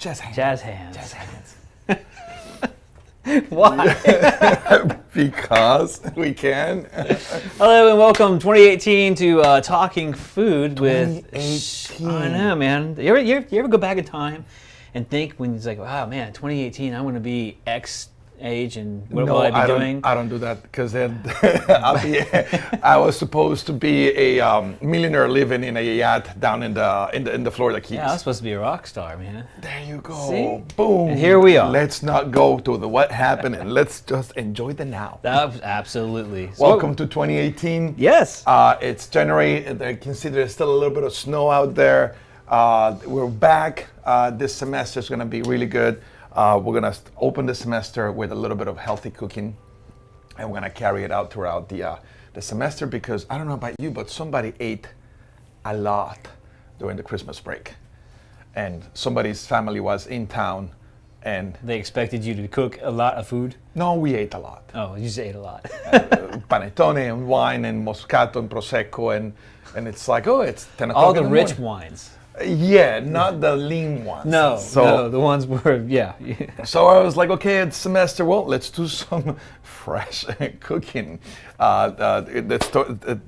Jazz hands. Jazz hands. Jazz hands. Why? Because we can. Hello and welcome 2018 to Talking Food with. 2018. I know, man. You ever go back in time and think when it's like, wow, man, 2018, I want to be X age and what will I be doing? I don't do that because then I was supposed to be a millionaire living in a yacht down in the Florida Keys. Yeah, I was supposed to be a rock star, man. There you go. See? Boom. And here we are. Let's not go to the what happened and let's just enjoy the now. Absolutely. So Welcome to 2018. Yes. It's January. I can see there's still a little bit of snow out there. We're back. This semester is going to be really good. We're going to open the semester with a little bit of healthy cooking, and we're going to carry it out throughout the semester because I don't know about you, but somebody ate a lot during the Christmas break, and somebody's family was in town, and They expected you to cook a lot of food? no, we ate a lot. Oh, you just ate a lot. Panettone and wine and Moscato and Prosecco, and it's like, oh, it's 10 o'clock All the in rich morning. wines. Yeah, not the lean ones. No, the ones where, yeah. So I was like, okay, it's semester. Well, let's do some fresh cooking that's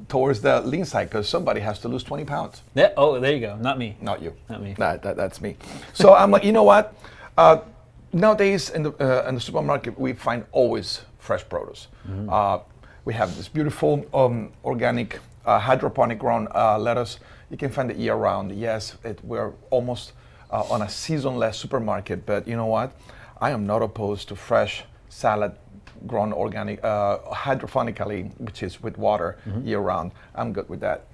towards the lean side because somebody has to lose 20 pounds. Yeah, oh, there you go. Not me. Not you. Not me. That's me. So I'm like, you know what? Nowadays in the supermarket, we find always fresh produce. Mm-hmm. We have this beautiful organic hydroponic grown lettuce. You can find it year-round. Yes, we're almost on a seasonless supermarket, but you know what? I am not opposed to fresh salad grown organic, hydroponically, which is with water year-round. I'm good with that.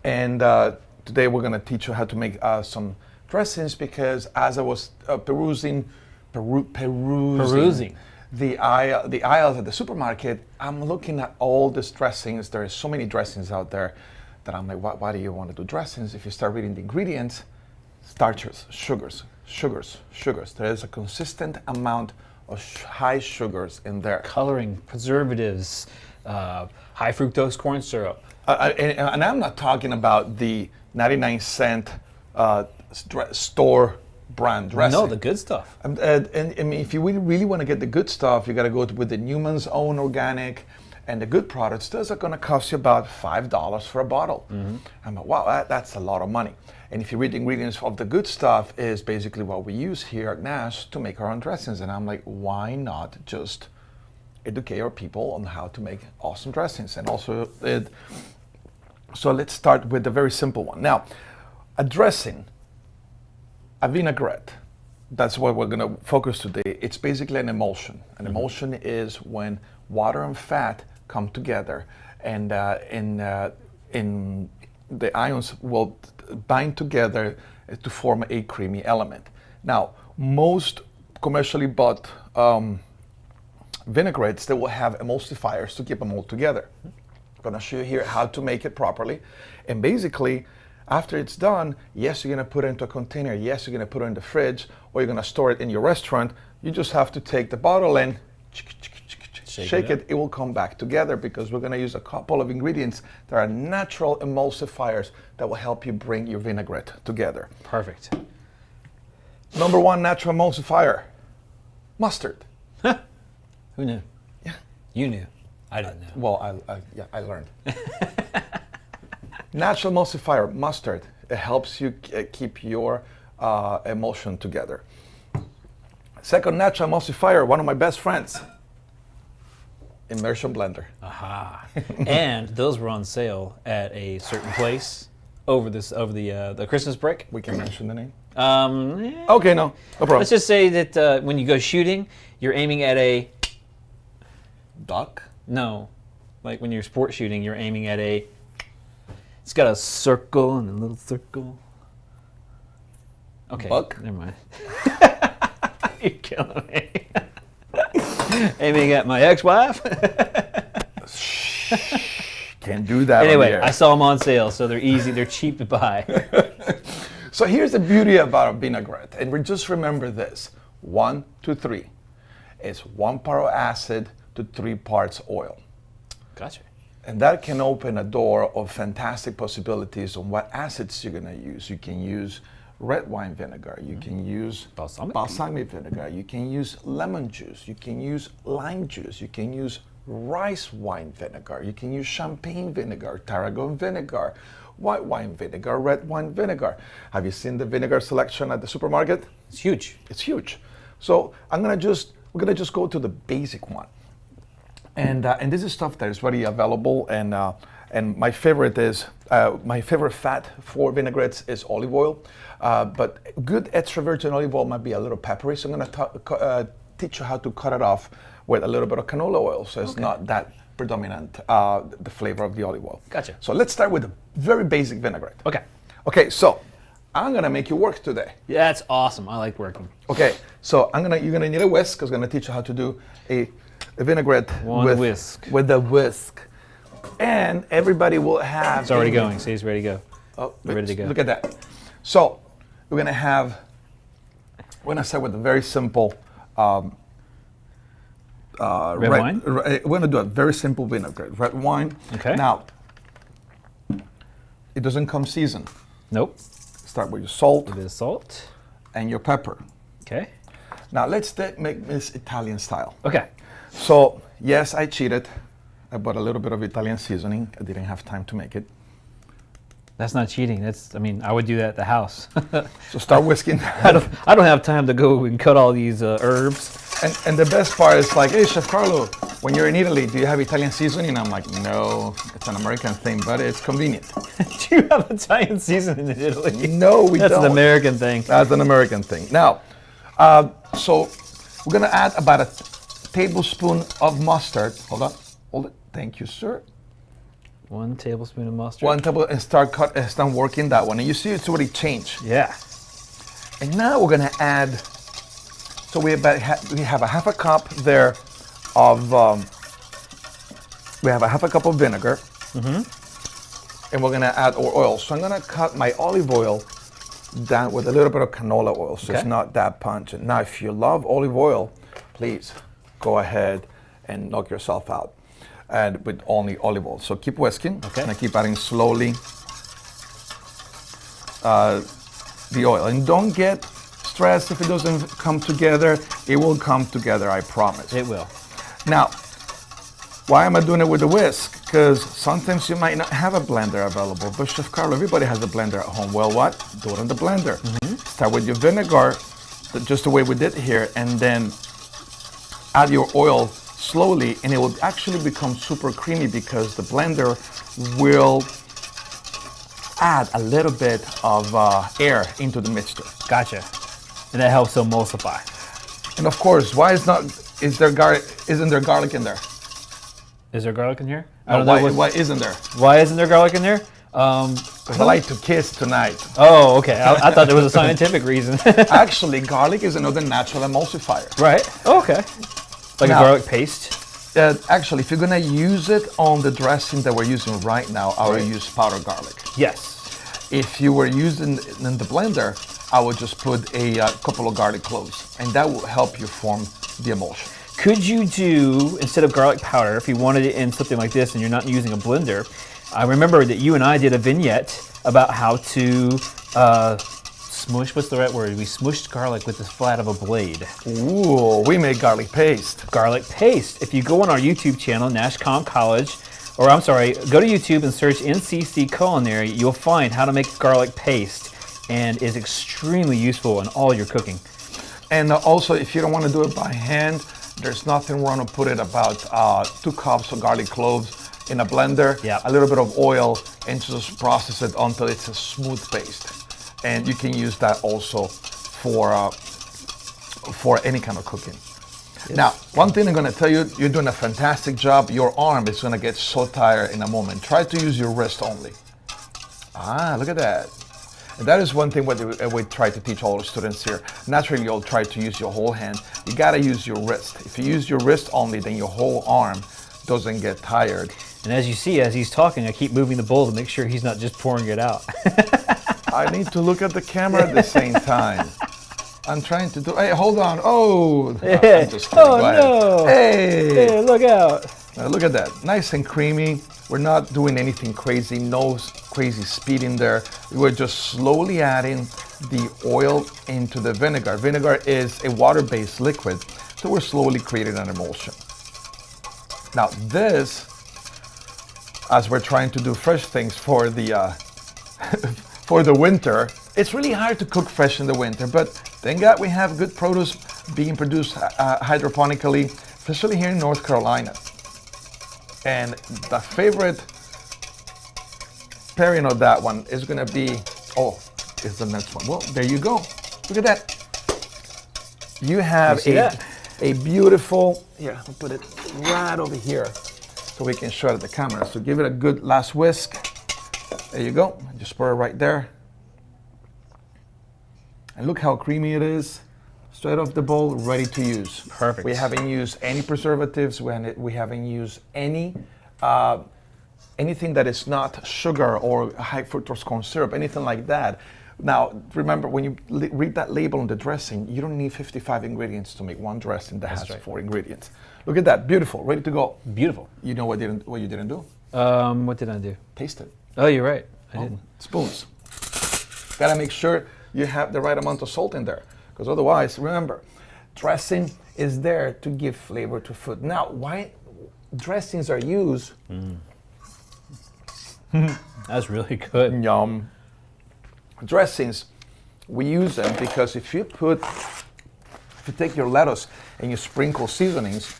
And today we're going to teach you how to make some dressings because as I was perusing the aisles at the supermarket, I'm looking at all these dressings. There are so many dressings out there that I'm like, why do you want to do dressings? If you start reading the ingredients, starches, sugars. There is a consistent amount of high sugars in there. Coloring, preservatives, high fructose corn syrup. And I'm not talking about the 99-cent store brand dressing. No, the good stuff. And I mean, if you really want to get the good stuff, you got to go with the Newman's Own Organic. And the good products, those are going to cost you about $5 for a bottle. I'm like, wow, that's a lot of money. And if you read the ingredients of the good stuff, is basically what we use here at Nash to make our own dressings. And I'm like, why not just educate our people on how to make awesome dressings? And also, so let's start with the very simple one. Now, a dressing, a vinaigrette, that's what we're going to focus today. It's basically an emulsion. An emulsion is when water and fat come together, and in the ions will bind together to form a creamy element. Now, most commercially bought vinaigrettes, they will have emulsifiers to keep them all together. I'm going to show you here how to make it properly, and basically, after it's done, yes, you're going to put it into a container. Yes, you're going to put it in the fridge, or you're going to store it in your restaurant. You just have to take the bottle and shake it. It will come back together because we're going to use a couple of ingredients that are natural emulsifiers that will help you bring your vinaigrette together. Perfect. Number one natural emulsifier, mustard. Who knew? Yeah. You knew. I didn't know. Well, I learned. Natural emulsifier, mustard. It helps you keep your emulsion together. Second natural emulsifier, one of my best friends, immersion blender. Aha. And those were on sale at a certain place over the Christmas break. We can mention the name. Okay, no problem. Let's just say that when you go shooting, you're aiming at a duck. No, like when you're sport shooting, you're aiming at a. It's got a circle and a little circle. Okay. Buck? Never mind. You're killing me. Aiming at my ex-wife. Can't do that. Anyway, I saw them on sale, so they're easy. They're cheap to buy. So here's the beauty about a vinaigrette, and we just remember this: 1 to 3. It's 1 part of acid to 3 parts oil. Gotcha. And that can open a door of fantastic possibilities on what acids you're going to use. You can use red wine vinegar. You can use balsamic vinegar. You can use lemon juice. You can use lime juice. You can use rice wine vinegar. You can use champagne vinegar, tarragon vinegar, white wine vinegar, red wine vinegar. Have you seen the vinegar selection at the supermarket? It's huge. It's huge. So we're gonna just go to the basic one, and this is stuff that is readily available. And my favorite fat for vinaigrettes is olive oil, but good extra virgin olive oil might be a little peppery. So I'm gonna teach you how to cut it off with a little bit of canola oil, so it's not that predominant the flavor of the olive oil. Gotcha. So let's start with a very basic vinaigrette. Okay. Okay, so I'm gonna make you work today. Yeah, that's awesome. I like working. Okay, so you're gonna need a whisk, because I'm gonna teach you how to do a vinaigrette with a whisk. And everybody will have. It's already going. See, it's ready to go. Oh, ready to go. Look at that. So we're gonna start with a very simple red wine. We're gonna do a very simple vinaigrette, red wine. Okay. Now, it doesn't come seasoned. Nope. Start with your salt. A bit of salt. And your pepper. Okay. Now let's make this Italian style. Okay. So yes, I cheated. I bought a little bit of Italian seasoning. I didn't have time to make it. That's not cheating. I would do that at the house. So start whisking. I don't have time to go and cut all these herbs. And the best part is like, hey, Chef Carlo, when you're in Italy, do you have Italian seasoning? I'm like, no, it's an American thing, but it's convenient. Do you have Italian seasoning in Italy? No, we don't. That's an American thing. That's an American thing. Now, so we're gonna add about a tablespoon of mustard. Hold it. Thank you, sir. 1 tablespoon of mustard. 1 tablespoon, and start working that one. And you see it's already changed. Yeah. And now we're gonna add, so we have a half a cup there of, we have a half a cup of vinegar. Mm-hmm. And we're gonna add our oil. So I'm gonna cut my olive oil down with a little bit of canola oil, so it's not that pungent. Now, if you love olive oil, please go ahead and knock yourself out. And with only olive oil. So keep whisking. Okay. And I keep adding slowly the oil. And don't get stressed if it doesn't come together. It will come together, I promise. It will. Now, why am I doing it with a whisk? Because sometimes you might not have a blender available. But Chef Carlo, everybody has a blender at home. Well, what? Do it in the blender. Mm-hmm. Start with your vinegar, just the way we did here, and then add your oil slowly, and it will actually become super creamy because the blender will add a little bit of air into the mixture. Gotcha. And that helps emulsify. And of course, isn't there garlic in there? Is there garlic in here? Why isn't there? Why isn't there garlic in there? Because I like to kiss tonight. Oh, okay. I thought there was a scientific reason. Actually, garlic is another natural emulsifier. Right. Oh, okay. Like now, a garlic paste? Actually, if you're going to use it on the dressing that we're using right now, I would use powdered garlic. Yes. If you were using it in the blender, I would just put a couple of garlic cloves, and that will help you form the emulsion. Could you do, instead of garlic powder, if you wanted it in something like this and you're not using a blender, I remember that you and I did a vignette about how to smush, what's the right word? We smushed garlic with the flat of a blade. Ooh, we made garlic paste. Garlic paste. If you go on our YouTube channel, Nash Com College, or I'm sorry, go to YouTube and search NCC Culinary, you'll find how to make garlic paste, and is extremely useful in all your cooking. And also, if you don't want to do it by hand, there's nothing wrong to put it about 2 cups of garlic cloves in a blender, a little bit of oil, and just process it until it's a smooth paste. And you can use that also for any kind of cooking. Yes. Now, one thing I'm going to tell you, you're doing a fantastic job. Your arm is going to get so tired in a moment. Try to use your wrist only. Look at that. And that is one thing we try to teach all the students here. Naturally, you'll try to use your whole hand. You got to use your wrist. If you use your wrist only, then your whole arm doesn't get tired. And as you see, as he's talking, I keep moving the bowl to make sure he's not just pouring it out. I need to look at the camera at the same time. I'm trying to do. Hey, hold on. Oh, yeah. I'm just kidding. Oh no! Hey, look out! Now look at that, nice and creamy. We're not doing anything crazy. No crazy speed in there. We're just slowly adding the oil into the vinegar. Vinegar is a water-based liquid, so we're slowly creating an emulsion. Now this, as we're trying to do fresh things for the for the winter, it's really hard to cook fresh in the winter, but thank God we have good produce being produced hydroponically, especially here in North Carolina. And the favorite pairing of that one is gonna be, is the next one. Well, there you go. Look at that. You have a beautiful, here, I'll put it right over here so we can show it at the camera. So give it a good last whisk. There you go. Just pour it right there. And look how creamy it is. Straight off the bowl, ready to use. Perfect. We haven't used any preservatives. We haven't used any anything that is not sugar or high fructose corn syrup, anything like that. Now, remember, when you read that label on the dressing, you don't need 55 ingredients to make one dressing that has 4 ingredients. Look at that, beautiful, ready to go. Beautiful. You know what you didn't do? What did I do? Taste it. Oh, you're right. I didn't. Spoons. Gotta make sure you have the right amount of salt in there, because otherwise, remember, dressing is there to give flavor to food. Now, why dressings are used? That's really good. Yum. Dressings, we use them because if you take your lettuce and you sprinkle seasonings,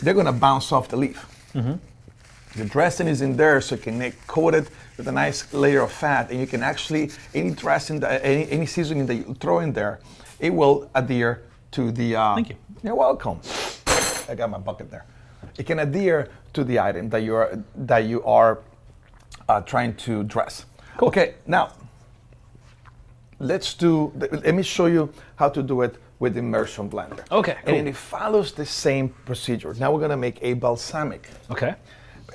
they're gonna bounce off the leaf. The dressing is in there so you can make coated with a nice layer of fat, and you can actually, any dressing, any seasoning that you throw in there, it will adhere to the... Thank you. You're welcome. I got my bucket there. It can adhere to the item that you are trying to dress. Cool. Okay, now, let me show you how to do it with the immersion blender. Okay, cool. And it follows the same procedure. Now we're gonna make a balsamic. Okay.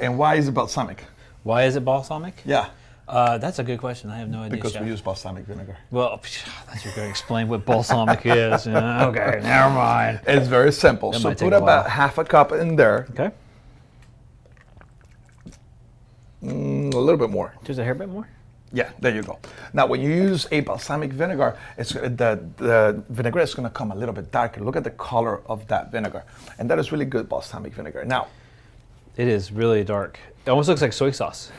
And why is it balsamic? Why is it balsamic? Yeah. That's a good question. I have no idea. Because Chef. we use balsamic vinegar. Well, I thought you were going to explain what balsamic is. Okay, never mind. It's very simple. That So might take put a while. about half a cup in there. Okay. A little bit more. Just a hair bit more? Yeah, there you go. Now, when you use a balsamic vinegar, the vinaigrette is going to come a little bit darker. Look at the color of that vinegar. And that is really good balsamic vinegar. Now, It is really dark. It almost looks like soy sauce.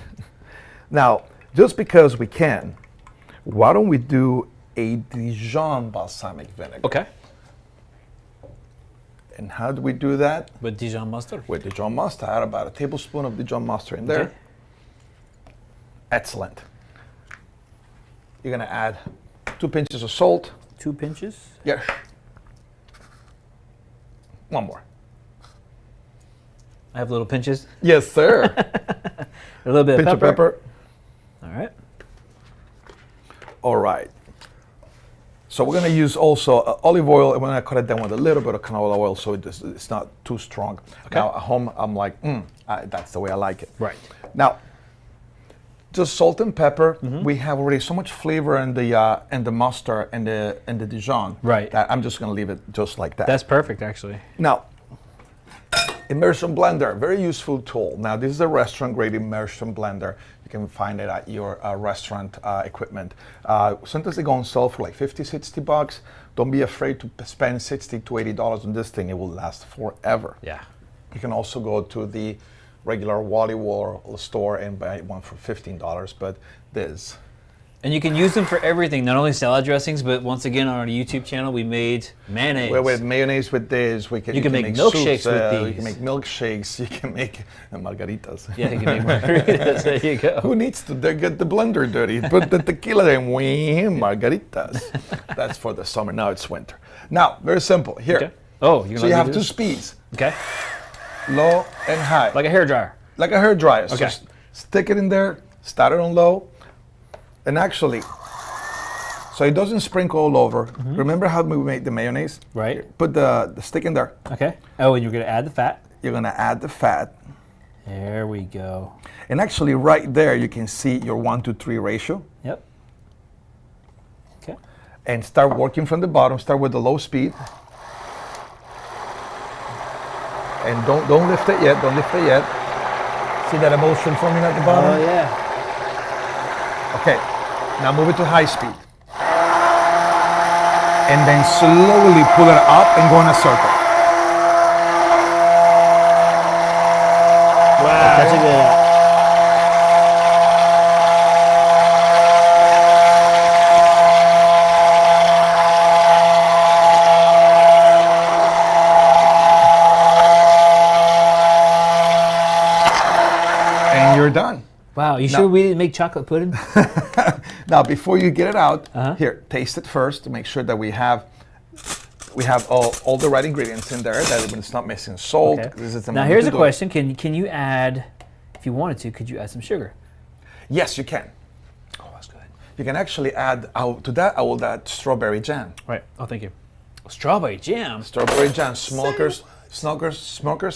now, just because we can, why don't we do a Dijon balsamic vinegar? Okay. And how do we do that? With Dijon mustard? With Dijon mustard. Add about a tablespoon of Dijon mustard in there. Okay. Excellent. You're gonna add 2 pinches of salt. 2 pinches? Yes. One more. I have little pinches. Yes, sir. A little bit Pinch of of pepper. All right. All right. So we're gonna use also olive oil, and we're gonna cut it down with a little bit of canola oil so it's not too strong. Okay. Now at home, I'm like, that's the way I like it. Right. Now, just salt and pepper. We have already so much flavor in the mustard and the Dijon. Right. That I'm just gonna leave it just like that. That's perfect, actually. Now, immersion blender, very useful tool. Now, this is a restaurant grade immersion blender. You can find it at your restaurant equipment. Sometimes they go on sale for like 50, 60 bucks. Don't be afraid to spend 60 to $80 on this thing. It will last forever. Yeah. You can also go to the regular Wally World store and buy one for $15, but this. And you can use them for everything, not only salad dressings, but once again on our YouTube channel, we made mayonnaise. Well, with mayonnaise with this, you can make milkshakes soups, with these. You can make milkshakes. You can make margaritas. Yeah, you can make margaritas. There you go. Who needs to get the blender dirty? Put the tequila there, margaritas. That's for the summer. Now it's winter. Now, very simple. Here. Okay. Oh, So you have 2 speeds, Okay. low and high. Like a hairdryer. Like a hair dryer. Okay. So stick it in there, start it on low, and actually, so it doesn't sprinkle all over. Remember how we made the mayonnaise? Right. Put the stick in there. Okay. Oh, and you're going to add the fat. You're gonna add the fat. There we go. And actually right there, you can see your 1-to-3 ratio. Yep. Okay. And start working from the bottom, start with the low speed. And don't lift it yet, don't lift it yet. See that emulsion forming at the bottom? Oh, yeah. Okay, now move it to high speed. and then slowly pull it up and go in a circle. Wow, that's a good. And you're done. Wow, you sure we didn't make chocolate pudding? Now, before you get it out, here, taste it first to make sure that we have all the right ingredients in there, that it's not missing salt. Okay. This is the Now moment here's to a do question: Can you add, if you wanted to, could you add some sugar? Yes, you can. Oh, that's good. You can actually add, to that I will add strawberry jam. Right. Oh, thank you. Strawberry jam. Strawberry jam, Smoker's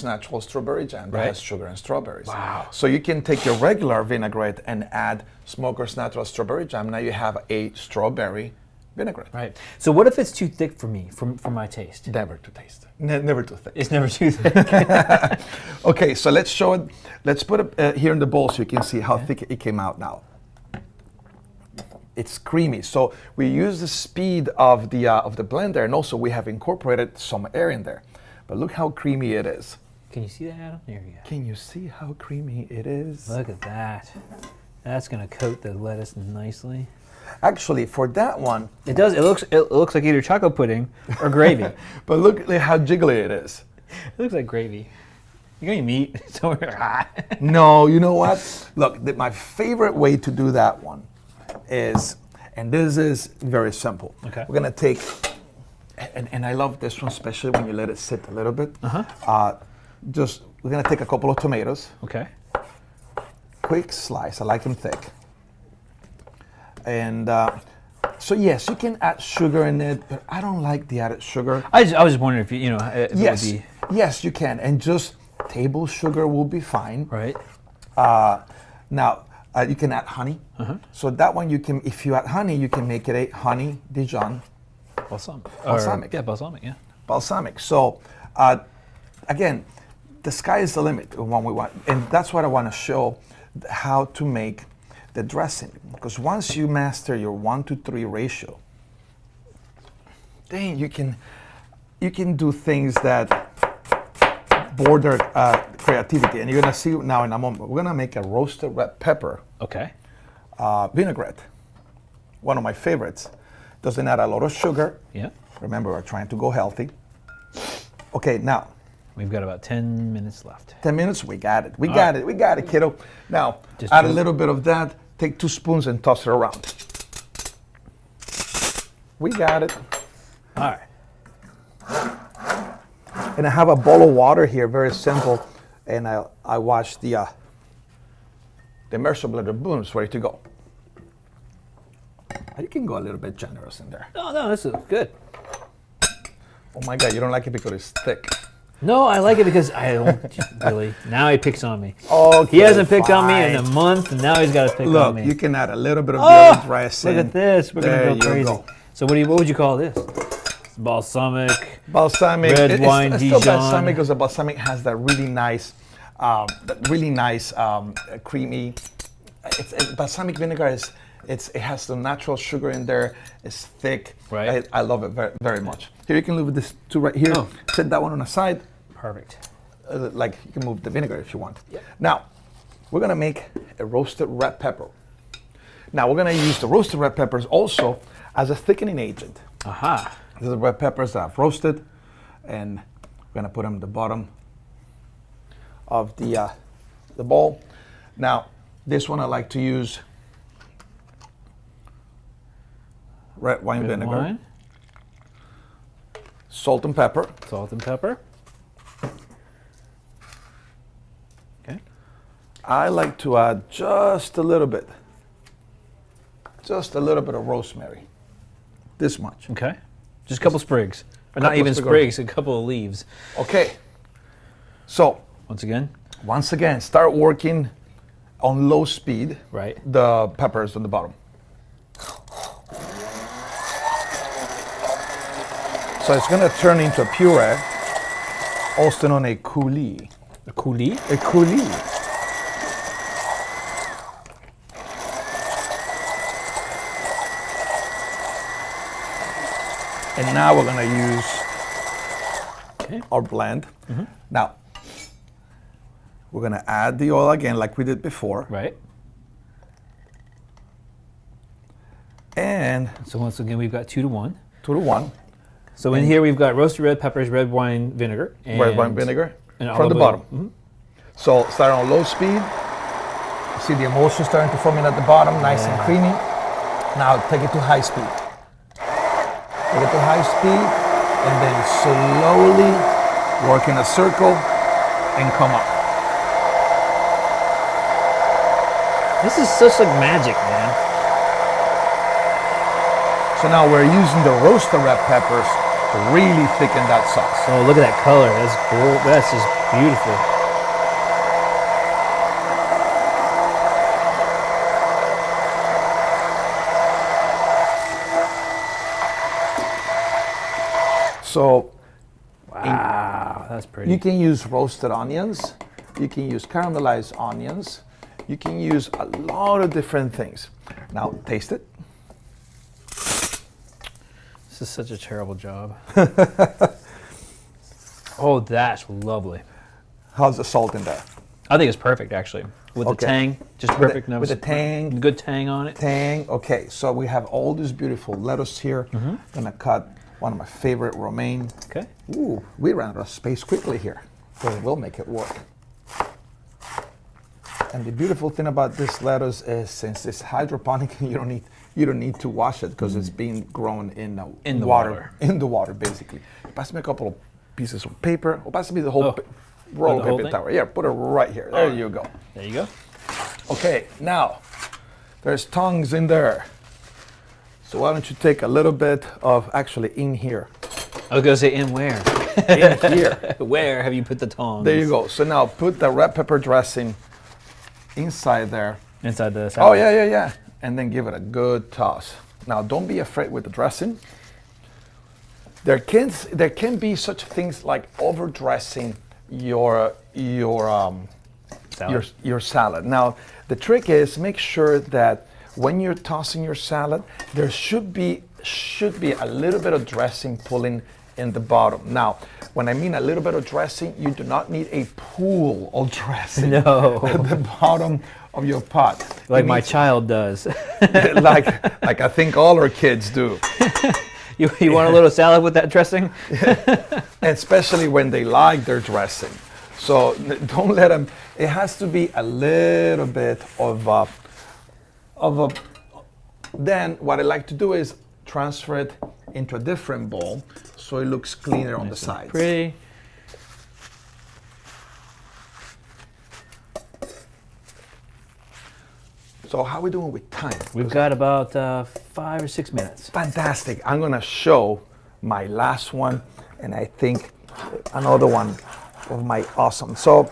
natural strawberry jam that Right. has sugar and strawberries. Wow. So you can take your regular vinaigrette and add Smoker's natural strawberry jam. Now you have a strawberry vinaigrette. Right. So what if it's too thick for me, for my taste? Never to taste. Never too thick. It's never too thick. Okay, so let's show it. Let's put it here in the bowl so you can see how thick it came out now. It's creamy. So we use the speed of the blender, and also we have incorporated some air in there. But look how creamy it is. Can you see that, Adam? There you go. Can you see how creamy it is? Look at that. That's gonna coat the lettuce nicely. Actually, for that one, It does. It looks like either chocolate pudding or gravy. It but look at how jiggly it is. looks like gravy. You got any meat somewhere? No, you know what? Look, my favorite way to do that one is, and this is very simple. Okay. We're gonna take, and I love this one, especially when you let it sit a little bit. We're gonna take a couple of tomatoes, Okay. quick slice. I like them thick. And so yes, you can add sugar in it, but I don't like the added sugar. I was just wondering if you know. If Yes, It would be, yes, you can, and just table sugar will be fine. right. Now you can add honey. So that one you can, if you add honey, you can make it a honey Dijon Balsamic. Balsamic. Yeah, balsamic. Yeah. balsamic. So again, the sky is the limit of what we want, and that's what I want to show, how to make the dressing. Because once you master your 1-to-3 ratio, then you can do things that border creativity. And you're gonna see now in a moment. We're gonna make a roasted red pepper Okay. vinaigrette. One of my favorites. Doesn't add a lot of sugar. Yeah. Remember, we're trying to go healthy. Okay, now We've got about 10 minutes left. 10 minutes, we got it. We got it, kiddo. Now, Just add a do it. little bit of that. Take 2 spoons and toss it around. We got it. All right. And I have a bowl of water here, very simple. And I wash the immersion blender, boom, it's ready to go. You can go a little bit generous in there. No, this is good. Oh my God, you don't like it because it's thick. No, I like it because I don't really. Now he picks on me. Okay, He hasn't picked on me in a fine. month, and now he's got to pick on Look, me. you can add a little bit of the Oh, other dressing. look at this. We're There going to go you crazy. go. So what would you call this? Balsamic. Balsamic. Red wine it's still Dijon. balsamic because the balsamic has that really nice, creamy. Balsamic vinegar is. It has the natural sugar in there. It's thick. Right. I love it very, very much. Here you can leave this two right here. Oh. Set that one on the side. Perfect. Like you can move the vinegar if you want. Yep. Now, we're gonna make a roasted red pepper. Now we're gonna use the roasted red peppers also as a thickening agent. Aha. These are red peppers that I've roasted, and we're gonna put them at the bottom of the bowl. Now, this one I like to use red wine Red vinegar, wine, salt and pepper. salt and pepper. Okay. I like to add just a little bit of rosemary. This much. Okay. Just a couple sprigs. Or not Couple even sprigs. sprigs, a couple of leaves. Okay. So, Once again. once again, start working on low speed. Right. The peppers on the bottom. So it's going to turn into a puree, also known as a coulis. A coulis. A coulis. And now we're gonna use our blend. Now, we're gonna add the oil again like we did before. Right. And So once again, we've got 2 to 1. 2 to 1. So in here, we've got roasted red peppers, red wine vinegar. And Red wine vinegar and from the olive oil. bottom. So start on low speed. You see the emulsion starting to form in at the bottom, nice and creamy. Now take it to high speed. Take it to high speed, and then slowly work in a circle and come up. This is such like magic, man. So now we're using the roasted red peppers to really thicken that sauce. Oh, look at that color. That's cool. That's just beautiful. So Wow, that's pretty. you can use roasted onions, you can use caramelized onions, you can use a lot of different things. Now taste it. This is such a terrible job. Oh, that's lovely. How's the salt in there? I think it's perfect, actually. With Okay. the tang, just perfect. With the tang. Good tang on it. Tang. Okay, so we have all this beautiful lettuce here. Gonna cut one of my favorite romaine. Okay. Ooh, we ran out of space quickly here, but we'll make it work. And the beautiful thing about this lettuce is, since it's hydroponic, you don't need to wash it because it's being grown in the water. In the water, basically. Pass me a couple of pieces of paper. Or pass me the whole Oh. roll The of whole paper thing? towel. Yeah, put it right here. There you go. There you go. Okay, now there's tongs in there. So why don't you take a little bit of, actually in here. I was gonna say in where? In here. Where have you put the tongs? There you go. So now put the red pepper dressing inside there. Inside the Oh, salad. yeah. And then give it a good toss. Now don't be afraid with the dressing. There can be such things like overdressing your salad. Now the trick is make sure that when you're tossing your salad, there should be a little bit of dressing pulling in the bottom. Now, when I mean a little bit of dressing, you do not need a pool of dressing No. at the bottom of your pot. Like You my need- child does. like I think all our kids do. You want a little salad with that dressing? Especially when they like their dressing. So don't let them. It has to be a little bit of a. Then what I like to do is transfer it into a different bowl so it looks cleaner on the sides. Pretty. So how are we doing with time? We've got about 5 or 6 minutes. Fantastic. I'm gonna show my last one, and I think another one of my awesome. So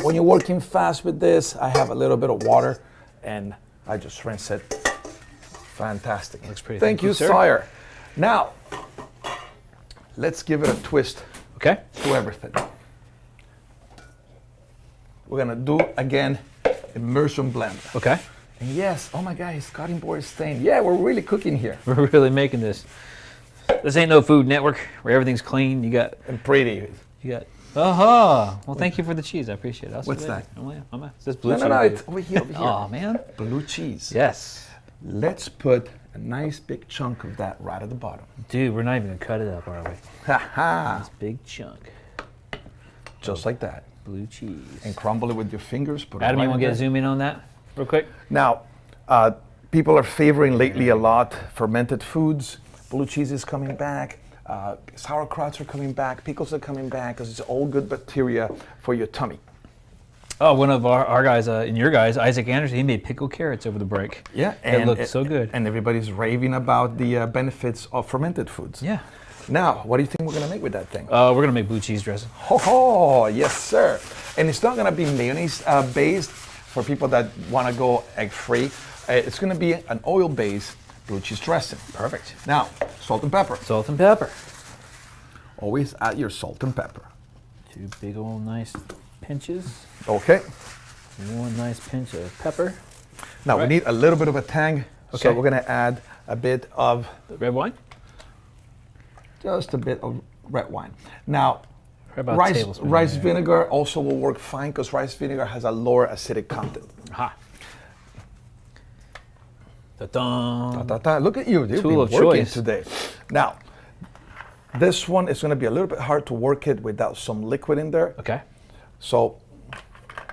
when you're working fast with this, I have a little bit of water, and I just rinse it. Fantastic. Looks pretty. Thank you, sir. sire. Now, let's give it a twist Okay. to everything. We're gonna do again immersion blend. Okay. And yes, oh my God, his cutting board is stained. Yeah, we're really cooking here. We're really making this. This ain't no Food Network where everything's clean. You got. Aha! Well, thank you for the cheese. I appreciate it. What's that? Is this blue No, cheese? no, it's over here, over here. Oh man. Blue cheese. Yes. Let's put a nice big chunk of that right at the bottom. Dude, we're not even gonna cut it up, are we? Ha ha! Big chunk. Just like that. Blue cheese. And crumble it with your fingers. Put it Adam, right you want in to there. zoom in on that real quick? Now, people are favoring lately a lot fermented foods. Blue cheese is coming back. Sauerkrauts are coming back. Pickles are coming back because it's all good bacteria for your tummy. Oh, one of our guys, and your guys, Isaac Anderson, he made pickled carrots over the break. Yeah, It looked so good. And everybody's raving about the benefits of fermented foods. Yeah. Now, what do you think we're gonna make with that thing? We're gonna make blue cheese dressing. Oh, yes, sir. And it's not gonna be mayonnaise based for people that wanna go egg free. It's gonna be an oil based blue cheese dressing. Perfect. Now, salt and pepper. Salt and pepper. Always add your salt and pepper. 2 big old nice pinches. Okay. 1 nice pinch of pepper. Now we Right. need a little bit of a tang, so Okay. we're gonna add a bit of The red wine. just a bit of red wine. Now, About a rice tablespoon, vinegar also will work fine because rice vinegar has a lower acidic content. Aha. Ta-dum. Look at you, you've been Tool of working choice. today. Now, this one is going to be a little bit hard to work it without some liquid in there. Okay. So,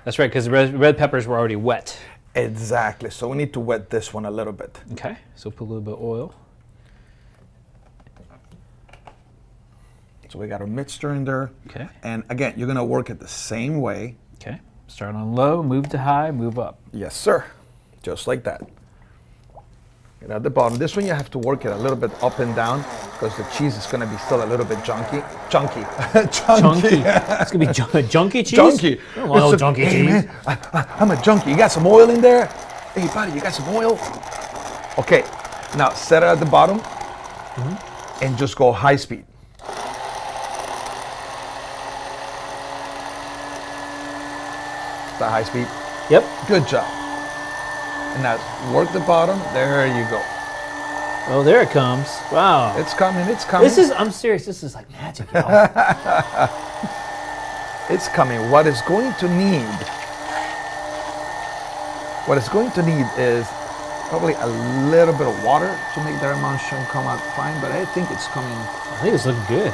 That's right, because the red peppers were already wet. exactly. So we need to wet this one a little bit. Okay, so put a little bit of oil. So we got our mixture in there. Okay. And again, you're going to work it the same way. Okay, start on low, move to high, move up. Yes, sir. Just like that. And at the bottom, this one you have to work it a little bit up and down because the cheese is going to be still a little bit chunky. Chunky. Chunky. It's going to be junky cheese? Junky. I don't want no It's junky hey, cheese. man, I'm a junkie. You got some oil in there? Hey, buddy, you got some oil? Okay. Now set it at the bottom and just go high speed. Is that high speed? Yep. Good job. And now work the bottom. There you go. Oh, there it comes. Wow. It's coming. It's coming. I'm serious, this is like magic, y'all. It's coming. What it's going to need is probably a little bit of water to make that emulsion come out fine, but I think it's coming. I think it's looking good.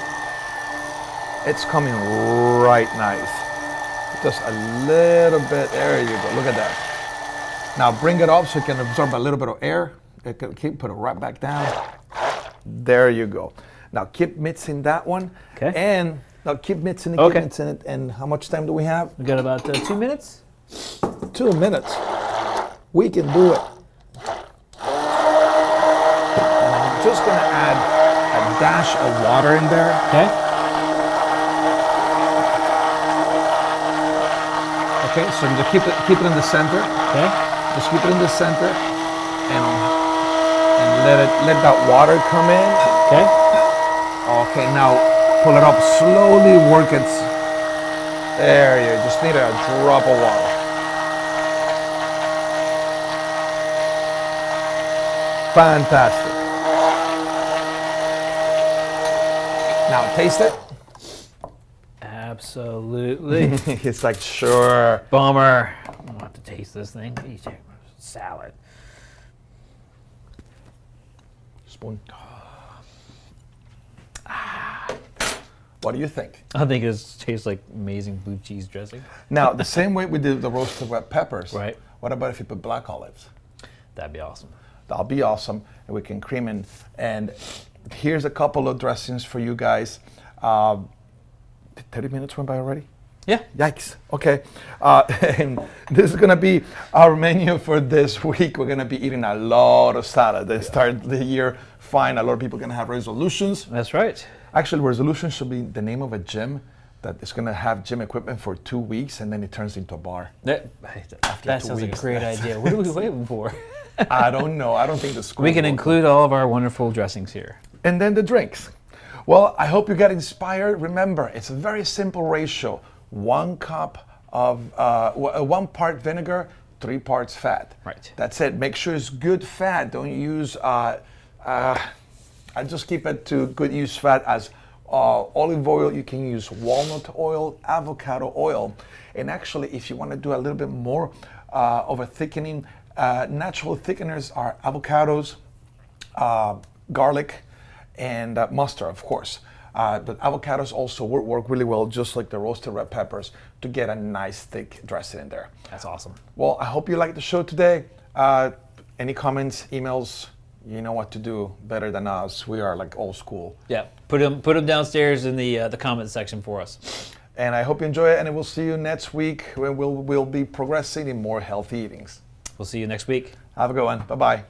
It's coming right nice. Just a little bit. There you go. Look at that. Now bring it up so it can absorb a little bit of air. It can put it right back down. There you go. Now keep mixing that one. Okay. And now keep mixing it, Okay. keep mixing it. And how much time do we have? We got about 2 minutes. 2 minutes. We can do it. And I'm just gonna add a dash of water in there. Okay. Okay, so just keep it in the center. Okay. Just keep it in the center, and let that water come in. Okay. Okay, now pull it up slowly. Work it. There you just need a drop of water. Fantastic. Now taste it. Absolutely. It's like sure. Bummer. I don't have to taste this thing. Salad. Spoon. What do you think? I think it tastes like amazing blue cheese dressing. Now, the same way we did the roasted red peppers. Right. What about if you put black olives? That'd be awesome. That'll be awesome. And we can cream in. And here's a couple of dressings for you guys. 30 minutes went by already? Yeah. Yikes. Okay. And this is going to be our menu for this week. We're going to be eating a lot of salad. They start the year fine. A lot of people are going to have resolutions. That's right. Actually, resolution should be the name of a gym that is going to have gym equipment for 2 weeks and then it turns into a bar. That 2 sounds like a weeks, great that's- idea. What are we waiting for? I don't know. I don't think the school. We can will. include all of our wonderful dressings here. And then the drinks. Well, I hope you got inspired. Remember, it's a very simple ratio. 1 cup of 1 part vinegar, 3 parts fat. Right. That's it. Make sure it's good fat. Don't use. I just keep it to good use fat as olive oil. You can use walnut oil, avocado oil, and actually, if you want to do a little bit more of a thickening, natural thickeners are avocados, garlic, and mustard, of course. But avocados also work really well, just like the roasted red peppers, to get a nice thick dressing in there. That's awesome. Well, I hope you liked the show today. Any comments, emails, you know what to do better than us. We are like old school. Yeah, put them downstairs in the comment section for us. And I hope you enjoy it, and we'll see you next week when we'll be progressing in more healthy eatings. We'll see you next week. Have a good one. Bye-bye.